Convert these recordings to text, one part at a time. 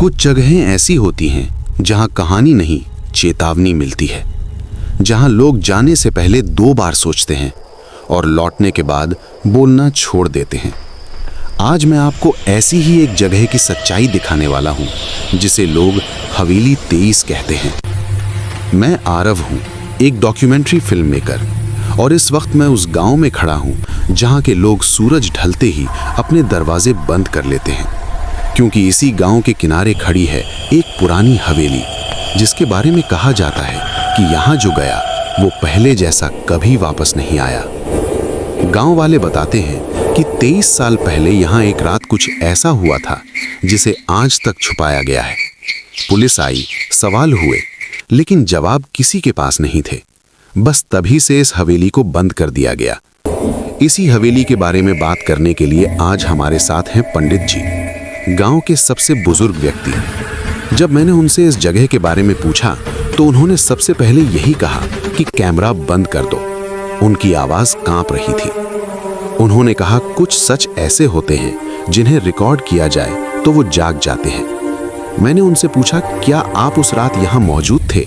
कुछ जगहें ऐसी होती हैं जहां कहानी नहीं, चेतावनी मिलती है, जहां लोग जाने से पहले 2 बार सोचते हैं और लौटने के बाद बोलना छोड़ देते हैं। आज मैं आपको ऐसी ही एक जगह की सच्चाई दिखाने वाला हूं, जिसे लोग हवेली 23 कहते हैं। मैं आरव हूं, एक डॉक्यूमेंट्री फिल्म मेकर, और इस वक्त मैं उस गांव में खड़ा हूं जहां के लोग सूरज ढलते ही अपने दरवाजे बंद कर लेते हैं, क्योंकि इसी गांव के किनारे खड़ी है एक पुरानी हवेली, जिसके बारे में कहा जाता है कि यहाँ जो गया वो पहले जैसा कभी वापस नहीं आया। गांव वाले बताते हैं कि 23 साल पहले यहाँ एक रात कुछ ऐसा हुआ था जिसे आज तक छुपाया गया है। पुलिस आई, सवाल हुए, लेकिन जवाब किसी के पास नहीं थे। बस तभी से इस हवेली को बंद कर दिया गया। इसी हवेली के बारे में बात करने के लिए आज हमारे साथ हैं पंडित जी, गांव के सबसे बुजुर्ग व्यक्ति। जब मैंने उनसे इस जगह के बारे में पूछा तो उन्होंने सबसे पहले यही कहा कि कैमरा बंद कर दो। उनकी आवाज कांप रही थी। उन्होंने कहा, कुछ सच ऐसे होते हैं जिन्हें रिकॉर्ड किया जाए तो वो जाग जाते हैं। मैंने उनसे पूछा, क्या आप उस रात यहाँ मौजूद थे?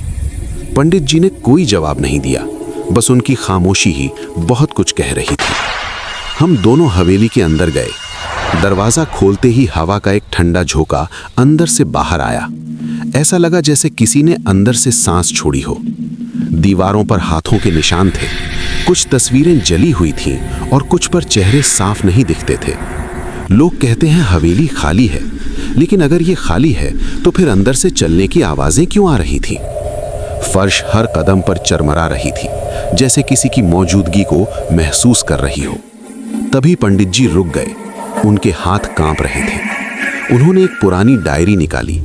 पंडित जी ने कोई जवाब नहीं दिया, बस उनकी खामोशी ही बहुत कुछ कह रही थी। हम दोनों हवेली के अंदर गए। दरवाजा खोलते ही हवा का एक ठंडा झोंका अंदर से बाहर आया। ऐसा लगा जैसे किसी ने अंदर से सांस छोड़ी हो। दीवारों पर हाथों के निशान थे, कुछ तस्वीरें जली हुई थीं और कुछ पर चेहरे साफ नहीं दिखते थे। लोग कहते हैं हवेली खाली है, लेकिन अगर ये खाली है तो फिर अंदर से चलने की आवाजें क्यों आ रही थीं? फर्श हर कदम पर चरमरा रही थी, जैसे किसी की मौजूदगी को महसूस कर रही हो। तभी पंडित जी रुक गए। उनके हाथ कांप रहे थे। उन्होंने एक पुरानी डायरी निकाली।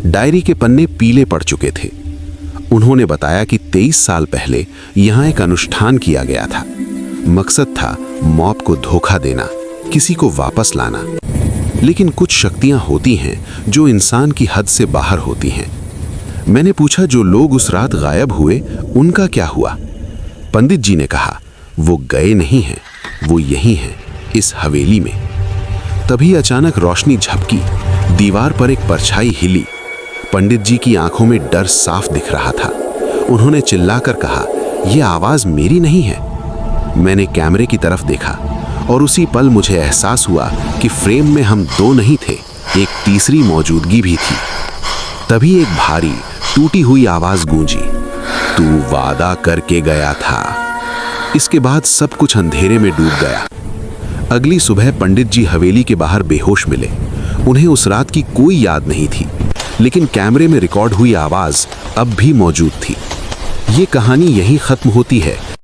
डायरी के पन्ने पीले पड़ चुके थे। उन्होंने बताया कि 23 साल पहले यहाँ एक अनुष्ठान किया गया था। मकसद था मौत को धोखा देना, किसी को वापस लाना। लेकिन कुछ शक्तियाँ होती हैं जो इंसान की हद से बाहर होती हैं। मैंने पूछा, जो लोग उस रात गायब हुए उनका क्या हुआ? पंडित जी ने कहा, वो गए नहीं हैं, वो यहीं हैं, इस हवेली में। तभी अचानक रोशनी झपकी, दीवार पर एक परछाई हिली। पंडित जी की आंखों में डर साफ दिख रहा था। उन्होंने चिल्लाकर कहा, यह आवाज मेरी नहीं है। मैंने कैमरे की तरफ देखा और उसी पल मुझे एहसास हुआ कि फ्रेम में हम 2 नहीं थे, एक तीसरी मौजूदगी भी थी। तभी एक भारी टूटी हुई आवाज गूंजी, तू वादा करके गया था। इसके बाद सब कुछ अंधेरे में डूब गया। अगली सुबह पंडित जी हवेली के बाहर बेहोश मिले। उन्हें उस रात की कोई याद नहीं थी, लेकिन कैमरे में रिकॉर्ड हुई आवाज अब भी मौजूद थी। ये कहानी यहीं खत्म होती है,